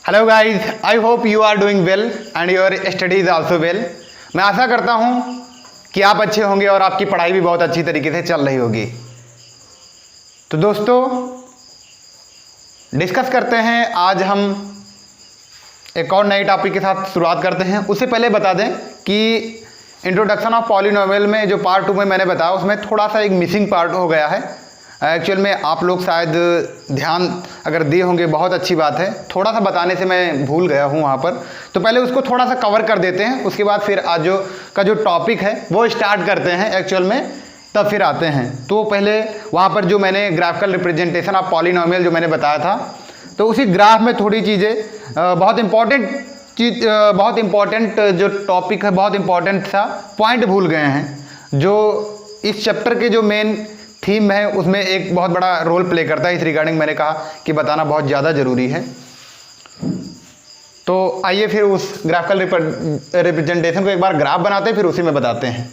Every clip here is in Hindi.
Hello guys, I hope you are doing well and your study is also well. मैं आशा करता हूँ कि आप अच्छे होंगे और आपकी पढ़ाई भी बहुत अच्छी तरीके से चल रही होगी। तो दोस्तों, डिस्कस करते हैं। आज हम एक और नई टॉपिक के साथ शुरुआत करते हैं। उससे पहले बता दें कि इंट्रोडक्शन ऑफ पॉलिनोमियल में जो पार्ट 2 में मैंने बताया, उसमें थोड़ा सा एक मिसिंग पार्ट हो गया है। एक्चुअल में आप लोग शायद ध्यान अगर दिए होंगे, बहुत अच्छी बात है। थोड़ा सा बताने से मैं भूल गया हूँ वहाँ पर, तो पहले उसको थोड़ा सा कवर कर देते हैं। उसके बाद फिर आज जो टॉपिक है वो स्टार्ट करते हैं एक्चुअल में, तब फिर आते हैं। तो पहले वहाँ पर जो मैंने ग्राफिकल रिप्रेजेंटेशन ऑफ पॉलिनोमियल जो मैंने बताया था, तो उसी ग्राफ में थोड़ी चीज़ें बहुत इंपॉर्टेंट जो टॉपिक है, बहुत इंपॉर्टेंट सा पॉइंट भूल गए हैं, जो इस चैप्टर के जो मेन थीम है उसमें एक बहुत बड़ा रोल प्ले करता है। इस रिगार्डिंग मैंने कहा कि बताना बहुत ज़्यादा ज़रूरी है। तो आइए फिर उस ग्राफिकल रिप्रेजेंटेशन को एक बार ग्राफ बनाते हैं, फिर उसी में बताते हैं।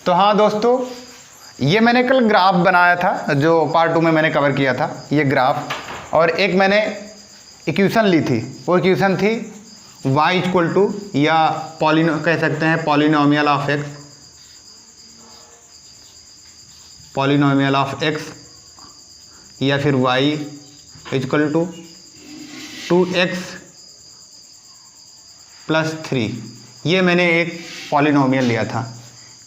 तो हाँ दोस्तों, ये मैंने कल ग्राफ बनाया था, जो पार्ट 2 में मैंने कवर किया था ये ग्राफ, और एक मैंने इक्वेशन ली थी। वो इक्वेशन थी y इक्वल टू, या कह सकते हैं polynomial of x, polynomial of x, या फिर y equal to 2x plus 3। ये मैंने एक पॉलिनोमियल लिया था।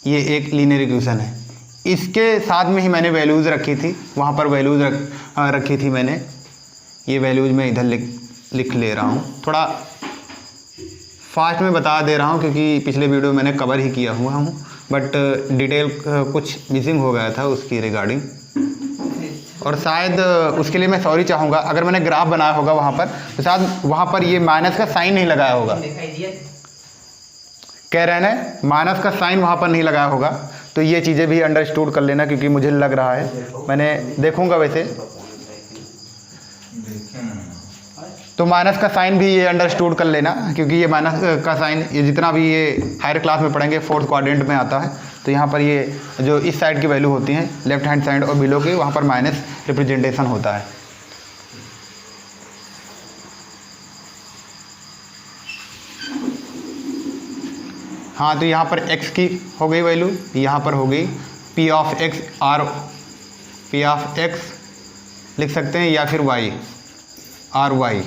ये एक लीनियर इक्वेशन है। इसके साथ में ही मैंने वैल्यूज़ रखी थी, वहाँ पर वैल्यूज़ रखी थी मैंने। ये वैल्यूज़ मैं इधर लिख ले रहा हूँ। थोड़ा फास्ट में बता दे रहा हूँ क्योंकि पिछले वीडियो मैंने कवर ही किया हुआ हूँ, बट डिटेल कुछ मिसिंग हो गया था उसकी रिगार्डिंग, और शायद उसके लिए मैं सॉरी चाहूँगा। अगर मैंने ग्राफ बनाया होगा वहाँ पर, तो शायद वहाँ पर ये माइनस का साइन नहीं लगाया होगा। कह रहे हैं माइनस का साइन वहाँ पर नहीं लगाया होगा। तो ये चीज़ें भी अंडरस्टूड कर लेना, क्योंकि मुझे लग रहा है, मैंने देखूंगा वैसे तो माइनस का साइन भी ये अंडरस्टूड कर लेना, क्योंकि ये माइनस का साइन ये जितना भी ये हायर क्लास में पढ़ेंगे 4th क्वाड्रेंट में आता है। तो यहाँ पर ये जो इस साइड की वैल्यू होती हैं लेफ्ट हैंड साइड और बिलो की, वहाँ पर माइनस रिप्रेजेंटेशन होता है। हाँ, तो यहाँ पर x की हो गई वैल्यू, यहाँ पर हो गई p of x, p of x लिख सकते हैं, या फिर y आर वाई।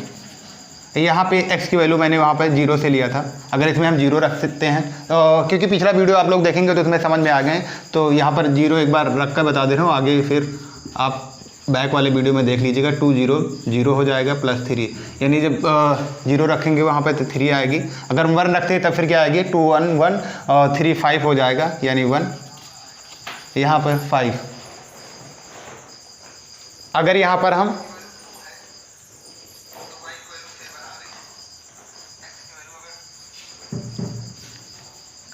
यहाँ पे x की वैल्यू मैंने वहाँ पर 0 से लिया था। अगर इसमें हम 0 रख सकते हैं, क्योंकि पिछला वीडियो आप लोग देखेंगे तो इसमें समझ में आ गए। तो यहाँ पर 0 एक बार रख कर बता दे रहा हूँ, आगे फिर आप बैक वाले वीडियो में देख लीजिएगा। 2 0 0 हो जाएगा प्लस 3, यानी जब 0 रखेंगे वहाँ पे तो 3 आएगी। अगर 1 रखते हैं तब फिर क्या आएगी, 2 1 1 और 3 5 हो जाएगा, यानी 1, यहाँ पर 5। अगर यहाँ पर हम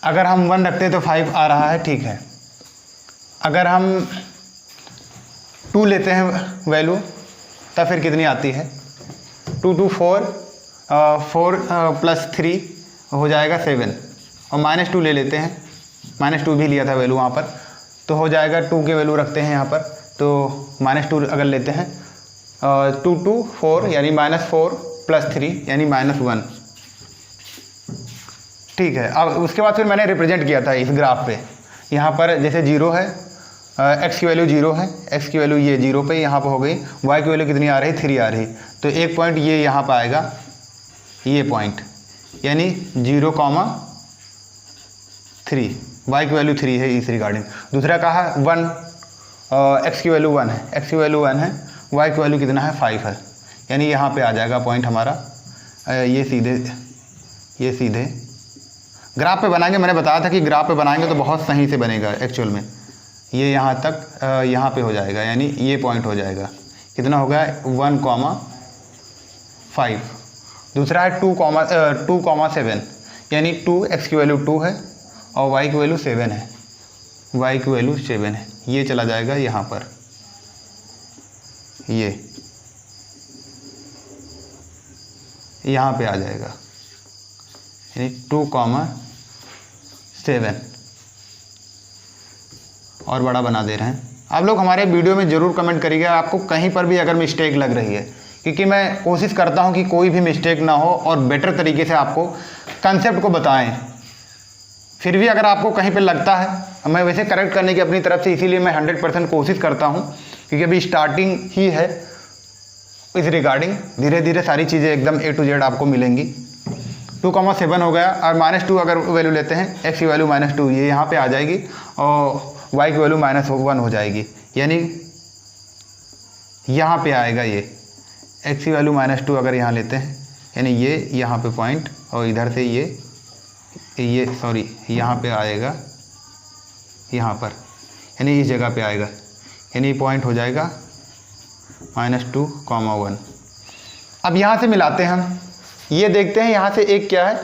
अगर हम 1 रखते हैं तो 5 आ रहा है, ठीक है। अगर हम 2 लेते हैं वैल्यू, तब फिर कितनी आती है, 2 2 4, 4 प्लस 3 हो जाएगा 7, और -2 ले लेते हैं, -2 भी लिया था वैल्यू वहाँ पर, तो हो जाएगा 2 के वैल्यू रखते हैं यहाँ पर, तो -2 अगर लेते हैं 2 2 4, यानी -4 प्लस 3 यानी -1, ठीक है। अब उसके बाद फिर मैंने रिप्रेजेंट किया था इस ग्राफ पे। यहाँ पर जैसे 0 है, x की वैल्यू 0 है, x की वैल्यू ये 0 पे यहाँ पर हो गई, y की वैल्यू कितनी आ रही, 3 आ रही। तो एक पॉइंट ये यहाँ पर आएगा, ये पॉइंट, यानी 0, 3, y की वैल्यू 3 है इस रिगार्डिंग। दूसरा कहा 1, x की वैल्यू 1 है, x की वैल्यू 1 है, y की वैल्यू कितना है, 5 है, यानी यहाँ पे आ जाएगा पॉइंट हमारा। ये सीधे ग्राफ पे बनाएंगे। मैंने बताया था कि ग्राफ पे बनाएंगे तो बहुत सही से बनेगा एक्चुअल में। ये यहाँ तक यहाँ पे हो जाएगा, यानी ये पॉइंट हो जाएगा, कितना हो गया, 1, 5। दूसरा है 2, 7, यानी 2, x की वैल्यू 2 है और y की वैल्यू 7 है, y की वैल्यू 7 है। ये चला जाएगा यहाँ पर, ये यहाँ पे आ जाएगा, यानी 2,7 और बड़ा बना दे रहे हैं। आप लोग हमारे वीडियो में ज़रूर कमेंट करिएगा आपको कहीं पर भी अगर मिस्टेक लग रही है, क्योंकि मैं कोशिश करता हूं कि कोई भी मिस्टेक ना हो और बेटर तरीके से आपको कंसेप्ट को बताएं। फिर भी अगर आपको कहीं पे लगता है, मैं वैसे करेक्ट करने की अपनी तरफ से, इसीलिए मैं 100% कोशिश करता हूं, क्योंकि अभी स्टार्टिंग ही है इस रिगार्डिंग। धीरे धीरे सारी चीज़ें एकदम A to Z आपको मिलेंगी। 2,7 हो गया, और -2 अगर वैल्यू लेते हैं, x की वैल्यू -2 ये यहाँ पे आ जाएगी और y की वैल्यू -1 हो जाएगी, यानी यहाँ पे आएगा ये x की वैल्यू -2 अगर यहाँ लेते हैं, यानी ये यहाँ पे पॉइंट, और इधर से ये सॉरी यहाँ पे आएगा, यहाँ पर यानी इस जगह पे आएगा, यानी पॉइंट हो जाएगा -2,1। अब यहाँ से मिलाते हैं हम, ये देखते हैं यहाँ से एक क्या है,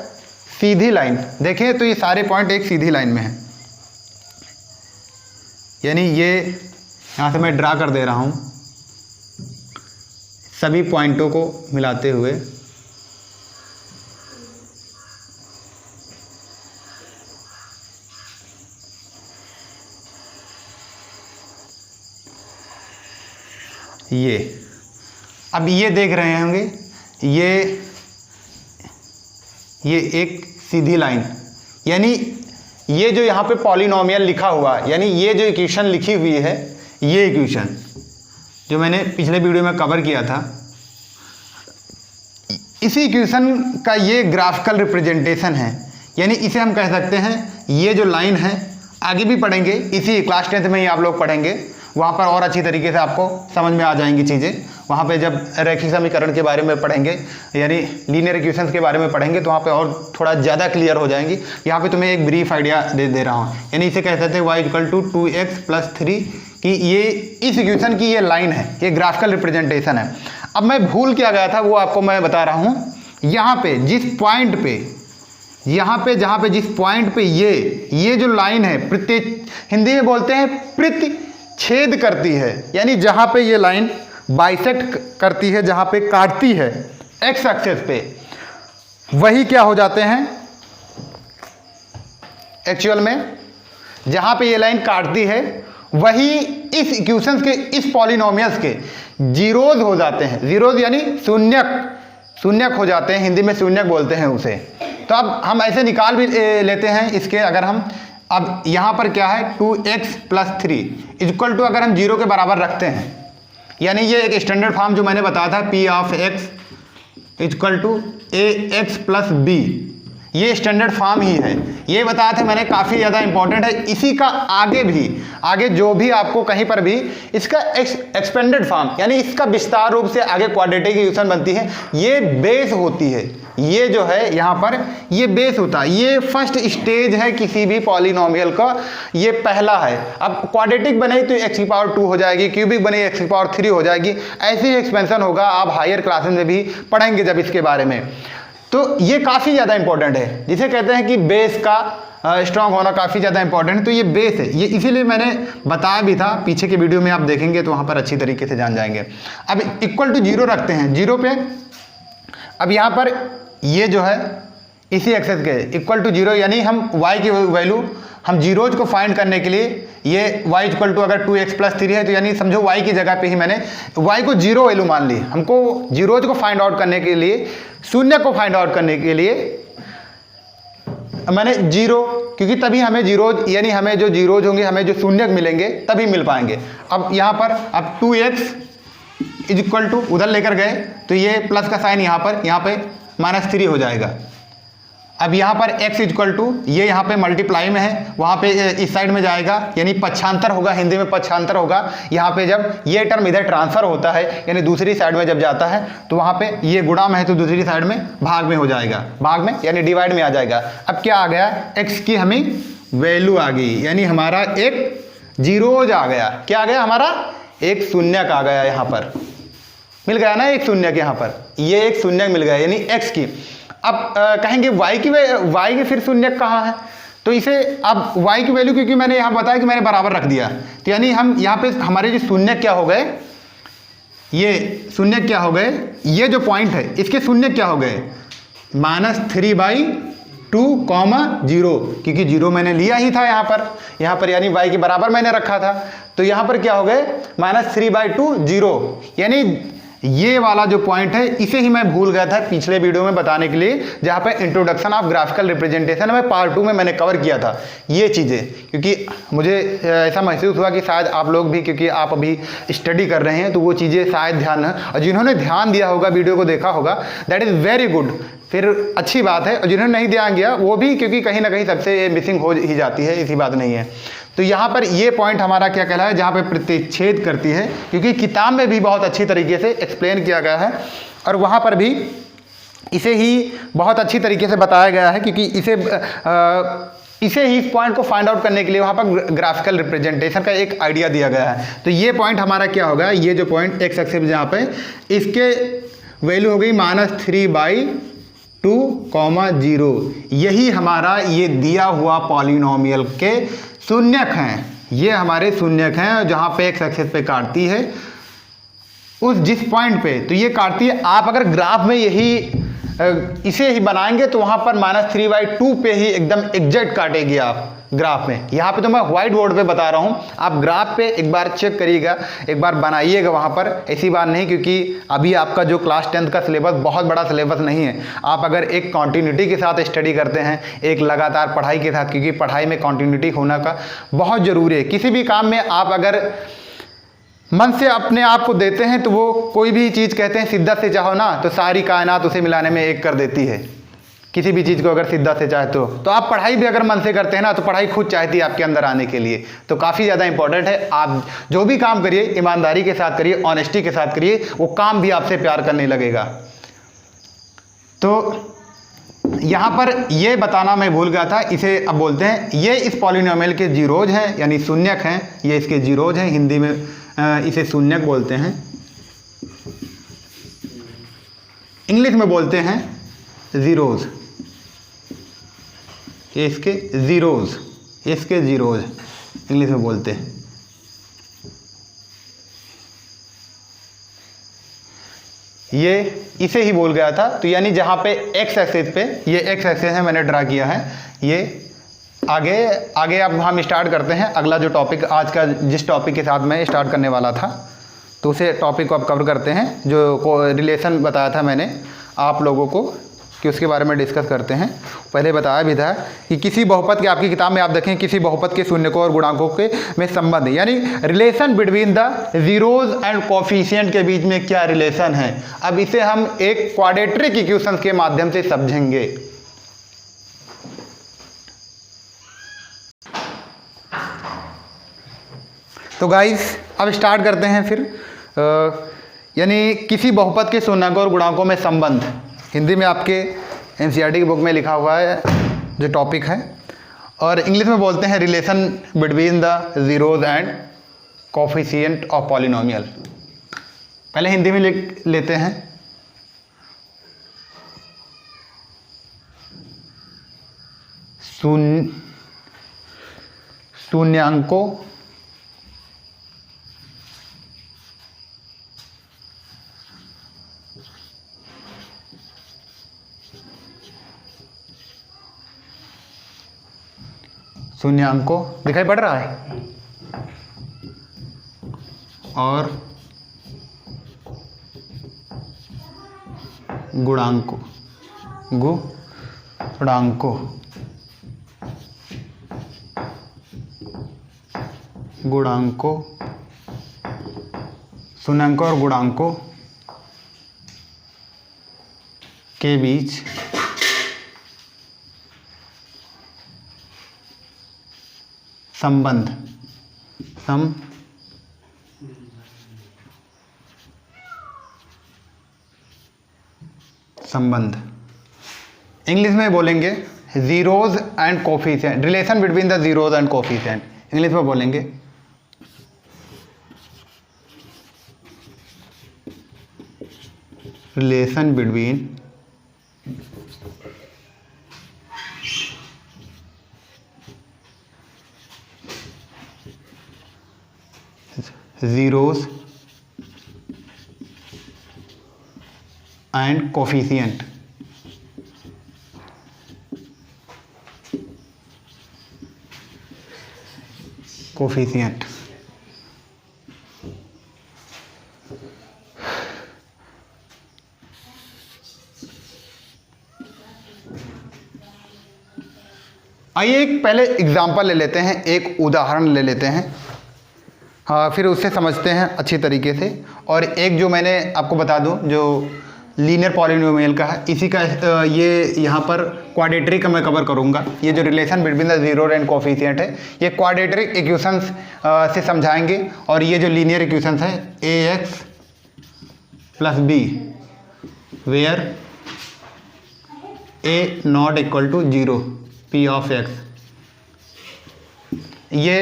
सीधी लाइन। देखें तो ये सारे पॉइंट एक सीधी लाइन में है, यानी ये यहाँ से मैं ड्रा कर दे रहा हूँ सभी पॉइंटों को मिलाते हुए। ये अब ये देख रहे होंगे, ये एक सीधी लाइन, यानी ये जो यहाँ पे पॉलिनोमियल लिखा हुआ, यानी ये जो इक्वेशन लिखी हुई है, ये इक्वेशन जो मैंने पिछले वीडियो में कवर किया था, इसी इक्वेशन का ये ग्राफिकल रिप्रेजेंटेशन है। यानी इसे हम कह सकते हैं, ये जो लाइन है, आगे भी पढ़ेंगे, इसी क्लास 10th में ही आप लोग पढ़ेंगे, वहाँ पर और अच्छी तरीके से आपको समझ में आ जाएंगी चीज़ें। वहाँ पे जब रैखिक समीकरण के बारे में पढ़ेंगे, यानी लीनियर इक्वेशंस के बारे में पढ़ेंगे, तो वहाँ पे और थोड़ा ज़्यादा क्लियर हो जाएंगी। यहाँ पे तुम्हें एक ब्रीफ आइडिया दे रहा हूँ, यानी इसे कह सकते हैं y = 2x + 3 कि ये इस इक्वेशन की ये लाइन है, ये ग्राफिकल रिप्रेजेंटेशन है। अब मैं भूल क्या गया था वो आपको मैं बता रहा हूँ। यहाँ पे जिस पॉइंट पे, यहाँ पे जहाँ पे जिस पॉइंट पे ये जो लाइन है, हिंदी में बोलते हैं प्रतिच्छेद करती है, यानी जहाँ पे ये लाइन बाइसेक्ट करती है, जहाँ पे काटती है एक्स एक्सिस पे, वही क्या हो जाते हैं एक्चुअल में, जहाँ पे ये लाइन काटती है वही इस इक्वेशंस के, इस पॉलिनोमियल्स के जीरोज हो जाते हैं। जीरोज यानी शून्यक हो जाते हैं, हिंदी में शून्यक बोलते हैं उसे। तो अब हम ऐसे निकाल भी लेते हैं इसके, अगर हम अब यहाँ पर क्या है 2x + 3 = अगर हम 0 के बराबर रखते हैं, यानी ये एक स्टैंडर्ड फॉर्म जो मैंने बताया था P(x) = ax + b, ये स्टैंडर्ड फॉर्म ही है। ये बताया था मैंने, काफ़ी ज़्यादा इंपॉर्टेंट है। इसी का आगे जो भी आपको कहीं पर भी इसका एक्सपेंडेड फॉर्म, यानी इसका विस्तार रूप से आगे क्वाड्रेटिक इक्वेशन बनती है, ये बेस होती है। ये जो है यहाँ पर ये बेस होता है, ये फर्स्ट स्टेज है किसी भी पॉलिनोमियल का, ये पहला है। अब क्वाड्रेटिक बने तो x⁴ हो जाएगी, क्यूबिक बने x⁴ हो जाएगी, ऐसे ही एक्सपेंशन होगा। आप हायर क्लासेस में भी पढ़ेंगे जब इसके बारे में। तो ये काफ़ी ज़्यादा इंपॉर्टेंट है, जिसे कहते हैं कि बेस का स्ट्रांग होना काफ़ी ज़्यादा इंपॉर्टेंट है। तो ये बेस है, ये इसीलिए मैंने बताया भी था, पीछे के वीडियो में आप देखेंगे तो वहाँ पर अच्छी तरीके से जान जाएंगे। अब = 0 रखते हैं, 0 पे अब यहाँ पर ये जो है इसी एक्सेस के = 0, यानी हम y की वैल्यू, हम जीरोज को फाइंड करने के लिए ये y = अगर 2x + 3 है, तो यानी समझो y की जगह पे ही मैंने y को 0 वैल्यू मान ली। हमको जीरोज को फाइंड आउट करने के लिए, शून्य को फाइंड आउट करने के लिए मैंने 0, क्योंकि तभी हमें जीरोज, यानी हमें जो जीरोज होंगे, हमें जो शून्य मिलेंगे तभी मिल पाएंगे। अब यहाँ पर अब 2x = उधर लेकर गए तो ये प्लस का साइन यहाँ पे -3 हो जाएगा। अब यहाँ पर x = ये यहाँ पे मल्टीप्लाई में है, वहाँ पे इस साइड में जाएगा, यानी पक्षांतर होगा, हिंदी में पक्षांतर होगा। यहाँ पे जब ये टर्म इधर ट्रांसफर होता है, यानी दूसरी साइड में जब जाता है, तो वहाँ पे ये गुणा में है तो दूसरी साइड में भाग में हो जाएगा, भाग में यानी डिवाइड में आ जाएगा। अब क्या आ गया, x की हमें वैल्यू आ गई, यानी हमारा एक जीरोज आ गया। क्या आ गया, हमारा एक शून्यक आ गया, यहाँ पर मिल गया ना एक शून्यक, यहाँ पर ये एक शून्यक मिल गया, यानी x की। अब कहेंगे y की फिर शून्यक कहाँ है, तो इसे अब y की वैल्यू, क्योंकि मैंने यहाँ बताया कि मैंने बराबर रख दिया, तो यानी हम यहाँ पे हमारे जो शून्यक क्या हो गए, ये शून्य क्या हो गए, ये जो पॉइंट है इसके शून्य क्या हो गए, -3/2, क्योंकि 0 मैंने लिया ही था यहाँ पर यानी y के बराबर मैंने रखा था, तो यहाँ पर क्या हो गए -3/2 0, यानी ये वाला जो पॉइंट है इसे ही मैं भूल गया था पिछले वीडियो में बताने के लिए, जहाँ पे इंट्रोडक्शन ऑफ ग्राफिकल रिप्रेजेंटेशन में पार्ट 2 में मैंने कवर किया था ये चीज़ें, क्योंकि मुझे ऐसा महसूस हुआ कि शायद आप लोग भी, क्योंकि आप अभी स्टडी कर रहे हैं, तो वो चीज़ें शायद ध्यान है, और जिन्होंने ध्यान दिया होगा वीडियो को देखा होगा दैट इज़ वेरी गुड, फिर अच्छी बात है, और जिन्होंने नहीं ध्यान दिया वो भी, क्योंकि कहीं ना कहीं सबसे ये मिसिंग हो ही जाती है, ऐसी बात नहीं है। तो यहाँ पर ये पॉइंट हमारा क्या कहलाया, जहाँ पे प्रतिच्छेद करती है, क्योंकि किताब में भी बहुत अच्छी तरीके से एक्सप्लेन किया गया है, और वहाँ पर भी इसे ही बहुत अच्छी तरीके से बताया गया है, क्योंकि इसे ही इस पॉइंट को फाइंड आउट करने के लिए वहाँ पर ग्राफिकल रिप्रेजेंटेशन का एक आइडिया दिया गया है। तो ये पॉइंट हमारा क्या होगा, ये जो पॉइंट एक्स एक्सिस जहाँ पे इसके वैल्यू हो गई -3/2, 0, यही हमारा ये दिया हुआ पॉलिनोमियल के शून्यक हैं, ये हमारे शून्यक हैं, जहाँ पे एक्स एक्सिस पे काटती है उस जिस पॉइंट पे, तो ये काटती है। आप अगर ग्राफ में इसे ही बनाएंगे तो वहाँ पर -3/2 पे ही एकदम एग्जैक्ट काटेगी आप ग्राफ में। यहाँ पे तो मैं व्हाइट बोर्ड पे बता रहा हूँ, आप ग्राफ पे एक बार चेक करिएगा, एक बार बनाइएगा वहाँ पर, ऐसी बात नहीं, क्योंकि अभी आपका जो क्लास 10th का सिलेबस बहुत बड़ा सिलेबस नहीं है। आप अगर एक कॉन्टीन्यूटी के साथ स्टडी करते हैं, एक लगातार पढ़ाई के साथ, क्योंकि पढ़ाई में कॉन्टीन्यूटी होना का बहुत ज़रूरी है। किसी भी काम में आप अगर मन से अपने आप को देते हैं तो वो कोई भी चीज़ कहते हैं शिद्दत से चाहो ना तो सारी कायनात उसे मिलाने में एक कर देती है। किसी भी चीज़ को अगर शिद्दत से चाहे तो आप पढ़ाई भी अगर मन से करते हैं ना तो पढ़ाई खुद चाहती है आपके अंदर आने के लिए। तो काफ़ी ज़्यादा इंपॉर्टेंट है, आप जो भी काम करिए ईमानदारी के साथ करिए, ऑनेस्टी के साथ करिए, वो काम भी आपसे प्यार करने लगेगा। तो यहाँ पर ये बताना मैं भूल गया था, इसे अब बोलते हैं, ये इस पॉलिनोमियल के जीरोज हैं, यानी शून्यक हैं, ये इसके जीरोज हैं, हिंदी में इसे शून्यक बोलते हैं, इंग्लिश में बोलते हैं जीरोज, ये इसके जीरोज, इसके जीरोज इंग्लिश में बोलते हैं। ये इसे ही बोल गया था, तो यानी जहाँ पे एक्स एक्सिस पे, ये एक्स एक्सिस है मैंने ड्रा किया है, ये आगे अब हम स्टार्ट करते हैं अगला जो टॉपिक आज का, जिस टॉपिक के साथ मैं स्टार्ट करने वाला था, तो उसे टॉपिक को अब कवर करते हैं, जो रिलेशन बताया था मैंने आप लोगों को कि उसके बारे में डिस्कस करते हैं। पहले बताया भी था कि किसी बहुपद के, आपकी किताब में आप देखें, किसी बहुपद के शून्यकों और गुणांकों के में संबंध, यानी relation between the zeros and coefficient के बीच में क्या रिलेशन है। अब इसे हम एक क्वाड्रेटिक इक्वेशन के माध्यम से समझेंगे। तो गाइस अब स्टार्ट करते हैं फिर, यानी किसी बहुपद के शून्यकों और गुणांकों में संबंध, हिंदी में आपके एनसीईआरटी की बुक में लिखा हुआ है जो टॉपिक है, और इंग्लिश में बोलते हैं relation between the zeros and coefficient of polynomial. पहले हिंदी में लिख लेते हैं, शून्याङ्कों शून्याङ्कों दिखाई पड़ रहा है, और गुणांकों शून्याङ्कों और गुणांकों के बीच संबंध इंग्लिश में बोलेंगे zeros and coefficient, relation between the zeros and coefficient, English में बोलेंगे relation between zeros and coefficient. Coefficient आइए एक पहले एग्जांपल ले लेते हैं, एक उदाहरण ले लेते हैं, हाँ, फिर उससे समझते हैं अच्छी तरीके से। और एक जो मैंने आपको बता दूं जो लीनियर पॉलिनोमियल का है, इसी का ये यहाँ पर क्वाड्रेटिक का मैं कवर करूँगा। ये जो relation between the zero and coefficient है, ये क्वाड्रेटिक इक्वेशंस से समझाएंगे। और ये जो लीनियर इक्वेशंस है ax plus B where a not equal to 0 p of x, ये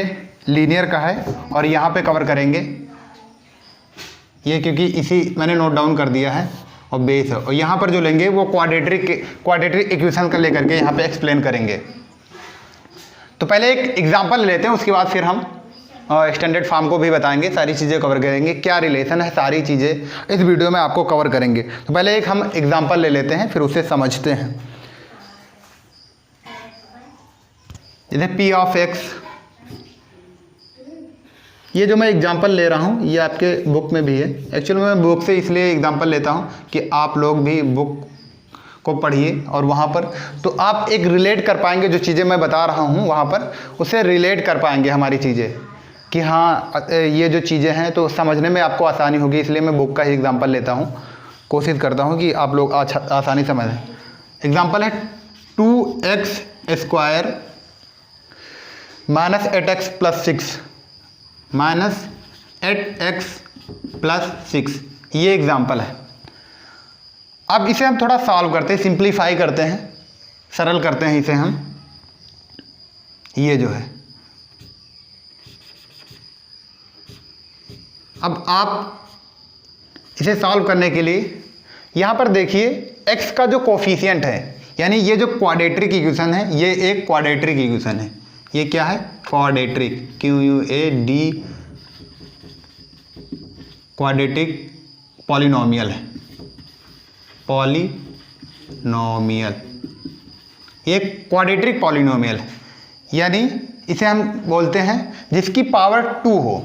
लीनियर का है और यहाँ पे कवर करेंगे ये, क्योंकि इसी मैंने नोट डाउन कर दिया है और बेस है। और यहाँ पर जो लेंगे वो क्वाड्रेटिक इक्वेशन का लेकर के यहाँ पे एक्सप्लेन करेंगे। तो पहले एक एग्जांपल ले लेते हैं, उसके बाद फिर हम स्टैंडर्ड फॉर्म को भी बताएंगे, सारी चीज़ें कवर करेंगे, क्या रिलेशन है, सारी चीज़ें इस वीडियो में आपको कवर करेंगे। तो पहले एक हम एग्जांपल ले लेते हैं, फिर उसे समझते हैं। जैसे p ऑफ x, ये जो मैं एग्जांपल ले रहा हूँ ये आपके बुक में भी है। एक्चुअली मैं बुक से इसलिए एग्जांपल लेता हूँ कि आप लोग भी बुक को पढ़िए और वहाँ पर तो आप एक रिलेट कर पाएंगे, जो चीज़ें मैं बता रहा हूँ वहाँ पर उसे रिलेट कर पाएंगे हमारी चीज़ें, कि हाँ ये जो चीज़ें हैं तो समझने में आपको आसानी होगी। इसलिए मैं बुक का ही एग्जांपल लेता हूँ, कोशिश करता हूँ कि आप लोग आसानी समझें। एग्जांपल है 2x square minus 8x plus 6 minus 8x plus 6, ये एग्जाम्पल है। अब इसे हम थोड़ा सॉल्व करते हैं, सिंप्लीफाई करते हैं, सरल करते हैं इसे हम। ये जो है, अब आप इसे सॉल्व करने के लिए यहाँ पर देखिए x का जो कोफिशिएंट है, यानी ये जो क्वाड्रेटिक इक्वेशन है, ये एक क्वाड्रेटिक इक्वेशन है। ये क्या है? क्वाड्रेटिक, QUAD, क्वाड्रेटिक पॉलिनोमियल है, पॉलिनोमियल, ये क्वाड्रेटिक पॉलिनोमियल है। यानी इसे हम बोलते हैं जिसकी पावर 2 हो,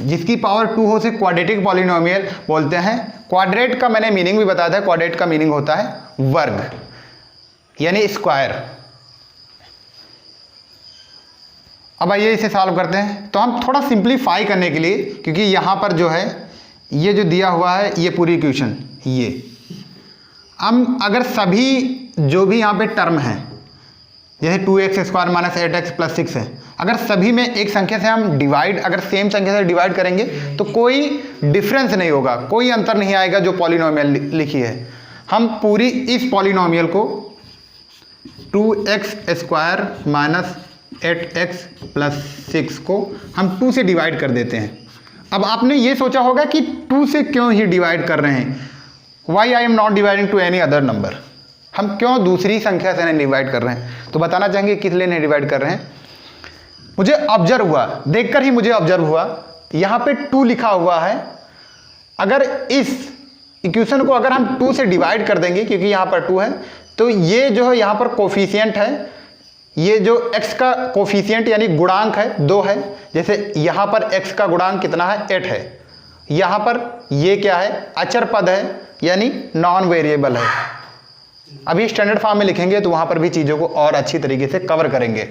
जिसकी पावर 2 हो से क्वाड्रेटिक पॉलिनोमियल बोलते हैं। क्वाड्रेट का मैंने मीनिंग भी बताया था, क्वाड्रेट का मीनिंग होता है वर्ग यानी स्क्वायर। अब आइए इसे सॉल्व करते हैं। तो हम थोड़ा सिंप्लीफाई करने के लिए, क्योंकि यहाँ पर जो है ये जो दिया हुआ है ये पूरी इक्वेशन, ये हम अगर सभी जो भी यहाँ पे टर्म है, जैसे 2x square minus 8x plus 6 है, अगर सभी में एक संख्या से हम डिवाइड, अगर सेम संख्या से डिवाइड करेंगे तो कोई डिफरेंस नहीं होगा, कोई अंतर नहीं आएगा जो पॉलिनोमियल लिखी है। हम पूरी इस पॉलिनोमियल को 2x square minus 8x plus 6 को हम 2 से डिवाइड कर देते हैं। अब आपने ये सोचा होगा कि 2 से क्यों ही डिवाइड कर रहे हैं, why I am not dividing to any other number, हम क्यों दूसरी संख्या से नहीं डिवाइड कर रहे हैं। तो बताना चाहेंगे किस लिए नहीं डिवाइड कर रहे हैं। मुझे ऑब्जर्व हुआ, देखकर ही मुझे ऑब्जर्व हुआ, यहाँ पे 2 लिखा हुआ है। अगर इस इक्वेशन को अगर हम 2 से डिवाइड कर देंगे, क्योंकि यहाँ पर 2 है, तो ये जो है यहाँ पर कोफिशिएंट है, ये जो x का कोफिशिएंट यानी गुणांक है 2 है। जैसे यहाँ पर x का गुणांक कितना है? 8 है। यहाँ पर ये क्या है? अचर पद है, यानी नॉन वेरिएबल है। अभी स्टैंडर्ड फॉर्म में लिखेंगे तो वहाँ पर भी चीज़ों को और अच्छी तरीके से कवर करेंगे।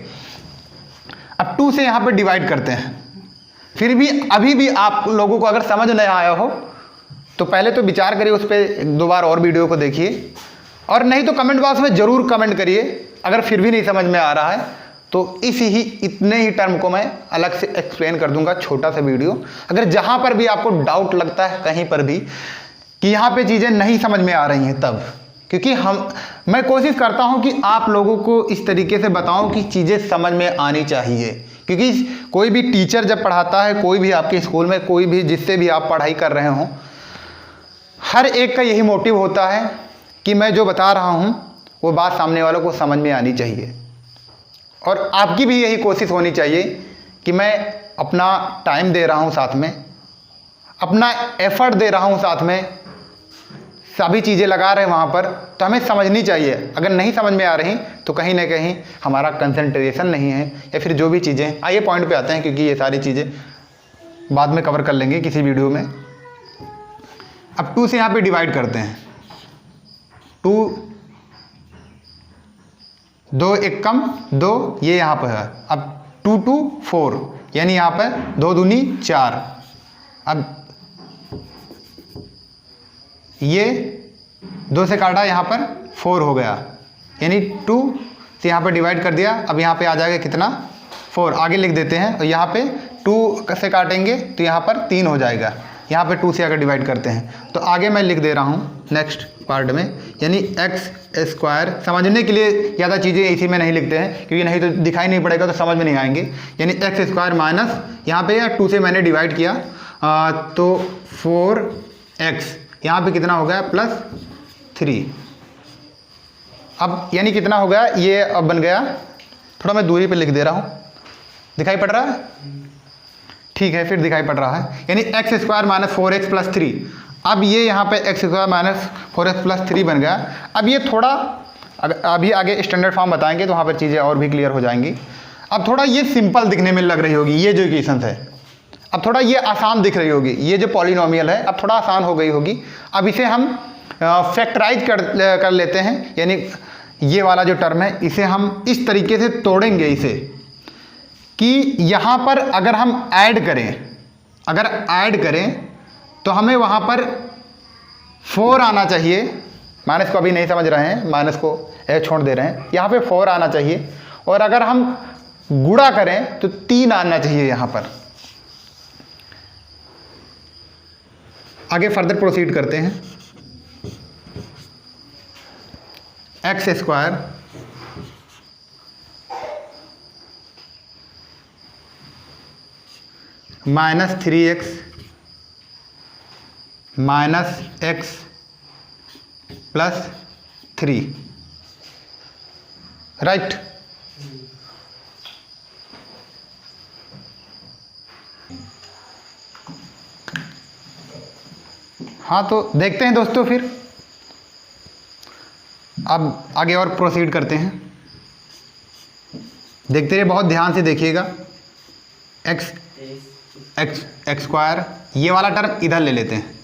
अब 2 से यहाँ पर डिवाइड करते हैं, फिर भी अभी भी आप लोगों को अगर समझ नहीं आया हो तो पहले तो विचार करिए, उस पर 2 बार और वीडियो को देखिए, और नहीं तो कमेंट बॉक्स में ज़रूर कमेंट करिए। अगर फिर भी नहीं समझ में आ रहा है तो इतने ही टर्म को मैं अलग से एक्सप्लेन कर दूंगा, छोटा सा वीडियो। अगर जहाँ पर भी आपको डाउट लगता है कहीं पर भी कि यहाँ पे चीज़ें नहीं समझ में आ रही हैं, तब, क्योंकि मैं कोशिश करता हूँ कि आप लोगों को इस तरीके से बताऊँ कि चीज़ें समझ में आनी चाहिए। क्योंकि कोई भी टीचर जब पढ़ाता है, कोई भी आपके स्कूल में, कोई भी जिससे भी आप पढ़ाई कर रहे हों, हर एक का यही मोटिव होता है कि मैं जो बता रहा हूँ वो बात सामने वालों को समझ में आनी चाहिए। और आपकी भी यही कोशिश होनी चाहिए कि मैं अपना टाइम दे रहा हूँ, साथ में अपना एफर्ट दे रहा हूँ, साथ में सभी चीज़ें लगा रहे हैं वहाँ पर, तो हमें समझनी चाहिए। अगर नहीं समझ में आ रही तो कहीं ना कहीं हमारा कंसंट्रेशन नहीं है, या फिर जो भी चीज़ें। आइए पॉइंट पे आते हैं, क्योंकि ये सारी चीज़ें बाद में कवर कर लेंगे किसी वीडियो में। अब 2 से यहाँ पे डिवाइड करते हैं। 2 2 एक कम 2, ये यहाँ पर है। अब 2 2 4, यानी यहाँ पर 2 दूनी 4। अब ये 2 से काटा, यहाँ पर 4 हो गया, यानी 2 से यहाँ पर डिवाइड कर दिया। अब यहाँ पे आ जाएगा कितना, 4। आगे लिख देते हैं, और यहाँ पे 2 से काटेंगे तो यहाँ पर 3 हो जाएगा। यहाँ पे 2 से अगर डिवाइड करते हैं तो आगे मैं लिख दे रहा हूँ नेक्स्ट पार्ट में, यानी एक्स स्क्वायर। समझने के लिए ज़्यादा चीज़ें इसी में नहीं लिखते हैं, क्योंकि नहीं तो दिखाई नहीं पड़ेगा तो समझ में नहीं आएंगे। यानी एक्स स्क्वायर माइनस, यहाँ पे 2 से मैंने डिवाइड किया तो 4x, यहाँ पे कितना हो गया +3। अब यानी कितना हो गया, ये अब बन गया, थोड़ा मैं दूरी पे लिख दे रहा हूँ, दिखाई पड़ रहा है? ठीक है, फिर दिखाई पड़ रहा है। यानी एक्स स्क्वायर माइनस 4x + 3। अब ये यहाँ पे एक्स स्क्वायर माइनस 4x + 3 बन गया। अब ये थोड़ा अभी आगे स्टैंडर्ड फॉर्म बताएंगे तो वहाँ पर चीज़ें और भी क्लियर हो जाएंगी। अब थोड़ा ये सिंपल दिखने में लग रही होगी ये जो इक्वेशन है, अब थोड़ा ये आसान दिख रही होगी। ये जो पॉलिनोमियल है अब थोड़ा आसान हो गई होगी। अब इसे हम फैक्टराइज कर लेते हैं, यानी ये वाला जो टर्म है इसे हम इस तरीके से तोड़ेंगे इसे, कि यहाँ पर अगर हम ऐड करें तो हमें वहाँ पर 4 आना चाहिए। माइनस को अभी नहीं समझ रहे हैं, माइनस को छोड़ दे रहे हैं, यहाँ पे 4 आना चाहिए। और अगर हम गुणा करें तो 3 आना चाहिए यहाँ पर। आगे फर्दर प्रोसीड करते हैं। X square minus 3x minus x + 3, right. हाँ, तो देखते हैं दोस्तों, फिर अब आगे और प्रोसीड करते हैं। देखते रहिए, बहुत ध्यान से देखिएगा। एक्स स्क्वायर, ये वाला टर्म इधर ले लेते हैं,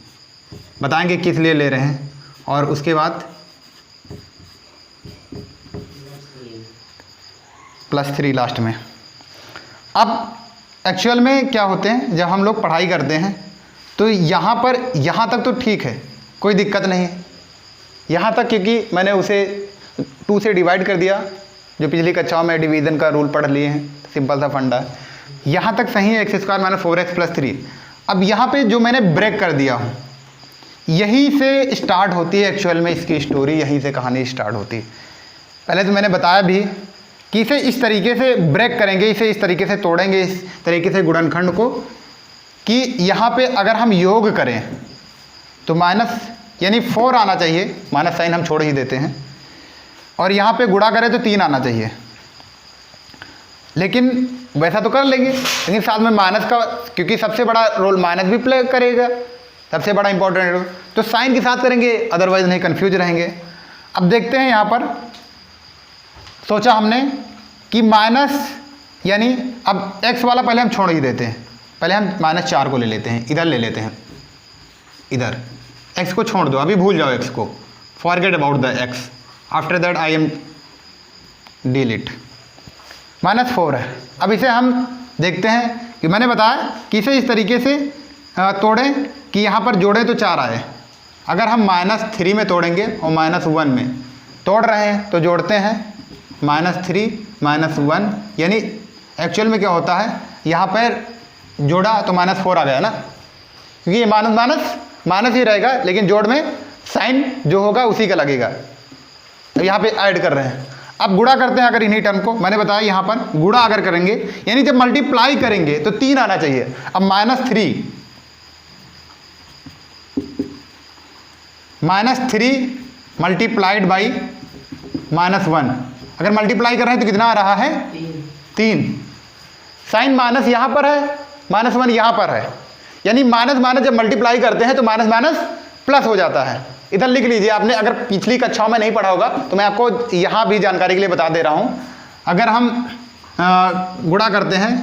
बताएंगे किस लिए ले रहे हैं, और उसके बाद +3 लास्ट में। अब एक्चुअल में क्या होते हैं, जब हम लोग पढ़ाई करते हैं तो यहाँ पर, यहाँ तक तो ठीक है, कोई दिक्कत नहीं है यहाँ तक, क्योंकि मैंने उसे 2 से डिवाइड कर दिया। जो पिछली कक्षाओं में डिवीज़न का रूल पढ़ लिए हैं, सिंपल सा फंडा है। यहाँ तक सही है, एक्स स्क्वायर माइनस 4x + 3। अब यहाँ पे जो मैंने ब्रेक कर दिया हूँ, यहीं से स्टार्ट होती है एक्चुअल में इसकी स्टोरी, यहीं से कहानी स्टार्ट होती है। पहले तो मैंने बताया भी कि इसे इस तरीके से ब्रेक करेंगे, इसे इस तरीके से तोड़ेंगे, इस तरीके से गुणनखंड को, कि यहाँ पे अगर हम योग करें तो माइनस, यानी 4 आना चाहिए, माइनस साइन हम छोड़ ही देते हैं, और यहाँ पे गुणा करें तो 3 आना चाहिए। लेकिन वैसा तो कर लेंगे, लेकिन साथ में माइनस का, क्योंकि सबसे बड़ा रोल माइनस भी प्ले करेगा, सबसे बड़ा इंपॉर्टेंट रोल, तो साइन के साथ करेंगे, अदरवाइज नहीं कन्फ्यूज रहेंगे। अब देखते हैं, यहाँ पर सोचा हमने कि माइनस, यानी अब x वाला पहले हम छोड़ ही देते हैं, पहले हम -4 को ले लेते हैं, इधर ले लेते हैं, इधर x को छोड़ दो, अभी भूल जाओ x को, forget about the x, after that I am delete. -4 है। अब इसे हम देखते हैं कि मैंने बताया कि इसे इस तरीके से तोड़ें कि यहाँ पर जोड़ें तो 4 आए। अगर हम -3 में तोड़ेंगे और -1 में तोड़ रहे हैं तो जोड़ते हैं -3 -1, यानी एक्चुअल में क्या होता है, यहाँ पर जोड़ा तो -4 आ गया ना, क्योंकि ये माइनस ही रहेगा, लेकिन जोड़ में साइन जो होगा उसी का लगेगा। अब यहाँ पे ऐड कर रहे हैं। अब गुणा करते हैं अगर इन्हीं टर्म को, मैंने बताया यहाँ पर गुणा अगर करेंगे, यानी जब मल्टीप्लाई करेंगे तो 3 आना चाहिए। अब -3 मल्टीप्लाइड बाई -1, अगर मल्टीप्लाई कर रहे हैं तो कितना आ रहा है, 3। साइन माइनस यहाँ पर है, -1 यहाँ पर है, यानी माइनस जब मल्टीप्लाई करते हैं तो माइनस प्लस हो जाता है। इधर लिख लीजिए आपने, अगर पिछली कक्षाओं में नहीं पढ़ा होगा तो मैं आपको यहाँ भी जानकारी के लिए बता दे रहा हूँ। अगर हम गुणा करते हैं